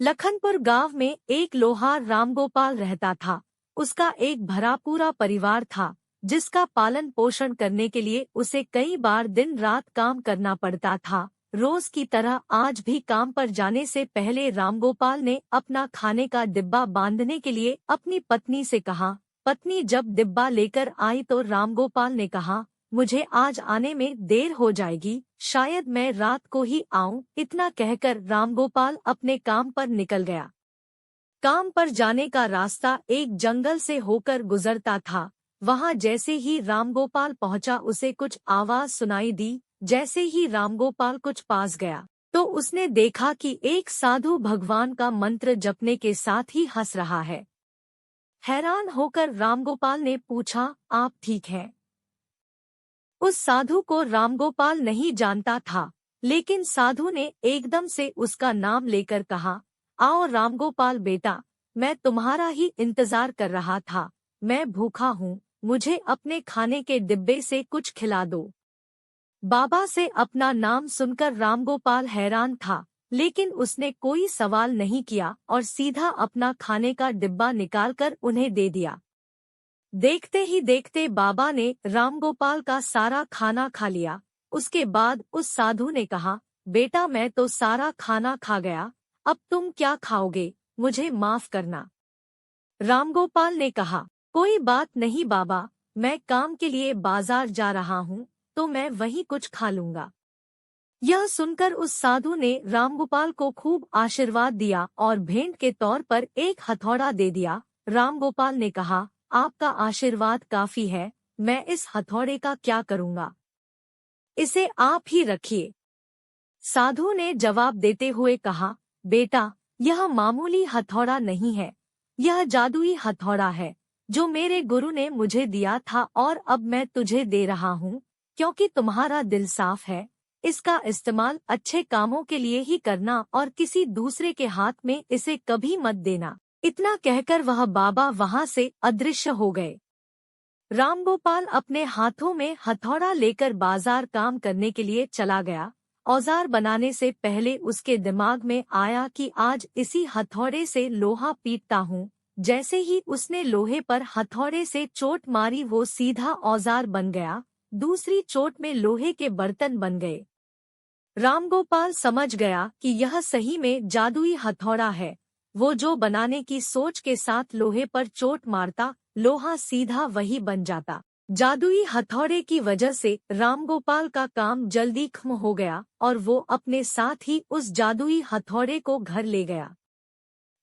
लखनपुर गांव में एक लोहार रामगोपाल रहता था। उसका एक भरा पूरा परिवार था, जिसका पालन पोषण करने के लिए उसे कई बार दिन रात काम करना पड़ता था। रोज की तरह आज भी काम पर जाने से पहले रामगोपाल ने अपना खाने का डिब्बा बांधने के लिए अपनी पत्नी से कहा। पत्नी जब डिब्बा लेकर आई तो रामगोपाल ने कहा, मुझे आज आने में देर हो जाएगी, शायद मैं रात को ही आऊं। इतना कहकर रामगोपाल अपने काम पर निकल गया। काम पर जाने का रास्ता एक जंगल से होकर गुजरता था। वहां जैसे ही रामगोपाल पहुंचा उसे कुछ आवाज सुनाई दी। जैसे ही रामगोपाल कुछ पास गया तो उसने देखा कि एक साधु भगवान का मंत्र जपने के साथ ही हंस रहा है। हैरान होकर रामगोपाल ने पूछा, आप ठीक हैं? उस साधु को रामगोपाल नहीं जानता था, लेकिन साधु ने एकदम से उसका नाम लेकर कहा, आओ रामगोपाल बेटा, मैं तुम्हारा ही इंतजार कर रहा था। मैं भूखा हूँ, मुझे अपने खाने के डिब्बे से कुछ खिला दो। बाबा से अपना नाम सुनकर रामगोपाल हैरान था, लेकिन उसने कोई सवाल नहीं किया और सीधा अपना खाने का डिब्बा निकालकर उन्हें दे दिया। देखते ही देखते बाबा ने रामगोपाल का सारा खाना खा लिया। उसके बाद उस साधु ने कहा, बेटा मैं तो सारा खाना खा गया, अब तुम क्या खाओगे? मुझे माफ करना। रामगोपाल ने कहा, कोई बात नहीं बाबा, मैं काम के लिए बाजार जा रहा हूँ, तो मैं वहीं कुछ खा लूंगा। यह सुनकर उस साधु ने रामगोपाल को खूब आशीर्वाद दिया और भेंट के तौर पर एक हथौड़ा दे दिया। रामगोपाल ने कहा, आपका आशीर्वाद काफी है, मैं इस हथौड़े का क्या करूंगा? इसे आप ही रखिए। साधु ने जवाब देते हुए कहा, बेटा यह मामूली हथौड़ा नहीं है, यह जादुई हथौड़ा है जो मेरे गुरु ने मुझे दिया था और अब मैं तुझे दे रहा हूँ, क्योंकि तुम्हारा दिल साफ है। इसका इस्तेमाल अच्छे कामों के लिए ही करना और किसी दूसरे के हाथ में इसे कभी मत देना। इतना कहकर वह बाबा वहां से अदृश्य हो गए। रामगोपाल अपने हाथों में हथौड़ा लेकर बाजार काम करने के लिए चला गया। औजार बनाने से पहले उसके दिमाग में आया कि आज इसी हथौड़े से लोहा पीटता हूँ। जैसे ही उसने लोहे पर हथौड़े से चोट मारी वो सीधा औजार बन गया। दूसरी चोट में लोहे के बर्तन बन गए। रामगोपाल समझ गया कि यह सही में जादुई हथौड़ा है। वो जो बनाने की सोच के साथ लोहे पर चोट मारता, लोहा सीधा वही बन जाता। जादुई हथौड़े की वजह से रामगोपाल का काम जल्दी खत्म हो गया और वो अपने साथ ही उस जादुई हथौड़े को घर ले गया।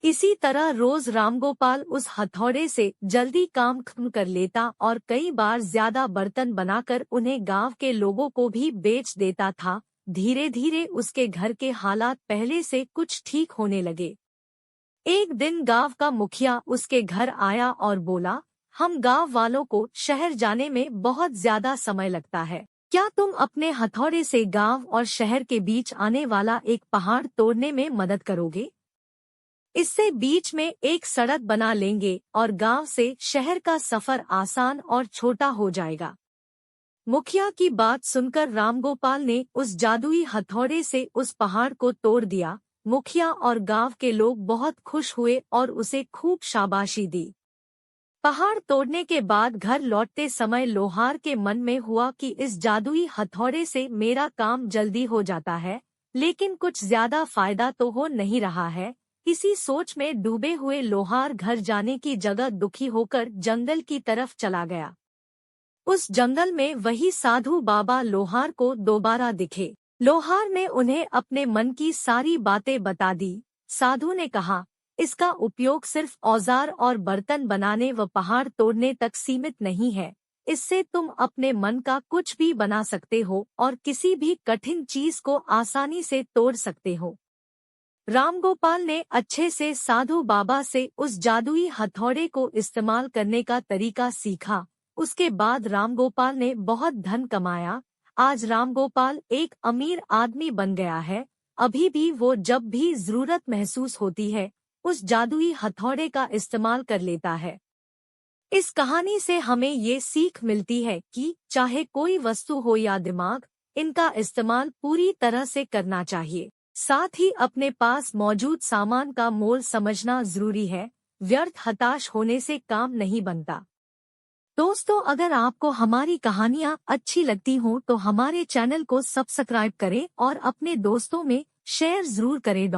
इसी तरह रोज रामगोपाल उस हथौड़े से जल्दी काम खत्म कर लेता और कई बार ज्यादा बर्तन बनाकर उन्हें गांव के लोगों को भी बेच देता था। धीरे धीरे उसके घर के हालात पहले से कुछ ठीक होने लगे। एक दिन गांव का मुखिया उसके घर आया और बोला, हम गांव वालों को शहर जाने में बहुत ज्यादा समय लगता है, क्या तुम अपने हथौड़े से गांव और शहर के बीच आने वाला एक पहाड़ तोड़ने में मदद करोगे? इससे बीच में एक सड़क बना लेंगे और गांव से शहर का सफर आसान और छोटा हो जाएगा। मुखिया की बात सुनकर रामगोपाल ने उस जादुई हथौड़े से उस पहाड़ को तोड़ दिया। मुखिया और गांव के लोग बहुत खुश हुए और उसे खूब शाबाशी दी। पहाड़ तोड़ने के बाद घर लौटते समय लोहार के मन में हुआ कि इस जादुई हथौड़े से मेरा काम जल्दी हो जाता है, लेकिन कुछ ज्यादा फायदा तो हो नहीं रहा है। इसी सोच में डूबे हुए लोहार घर जाने की जगह दुखी होकर जंगल की तरफ चला गया। उस जंगल में वही साधु बाबा लोहार को दोबारा दिखे। लोहार ने उन्हें अपने मन की सारी बातें बता दी। साधु ने कहा, इसका उपयोग सिर्फ औजार और बर्तन बनाने व पहाड़ तोड़ने तक सीमित नहीं है। इससे तुम अपने मन का कुछ भी बना सकते हो और किसी भी कठिन चीज को आसानी से तोड़ सकते हो। रामगोपाल ने अच्छे से साधु बाबा से उस जादुई हथौड़े को इस्तेमाल करने का तरीका सीखा। उसके बाद रामगोपाल ने बहुत धन कमाया। आज रामगोपाल एक अमीर आदमी बन गया है। अभी भी वो जब भी जरूरत महसूस होती है, उस जादुई हथौड़े का इस्तेमाल कर लेता है। इस कहानी से हमें ये सीख मिलती है कि चाहे कोई वस्तु हो या दिमाग, इनका इस्तेमाल पूरी तरह से करना चाहिए। साथ ही अपने पास मौजूद सामान का मोल समझना जरूरी है। व्यर्थ हताश होने से काम नहीं बनता। दोस्तों, अगर आपको हमारी कहानियाँ अच्छी लगती हों तो हमारे चैनल को सब्सक्राइब करें और अपने दोस्तों में शेयर जरूर करें।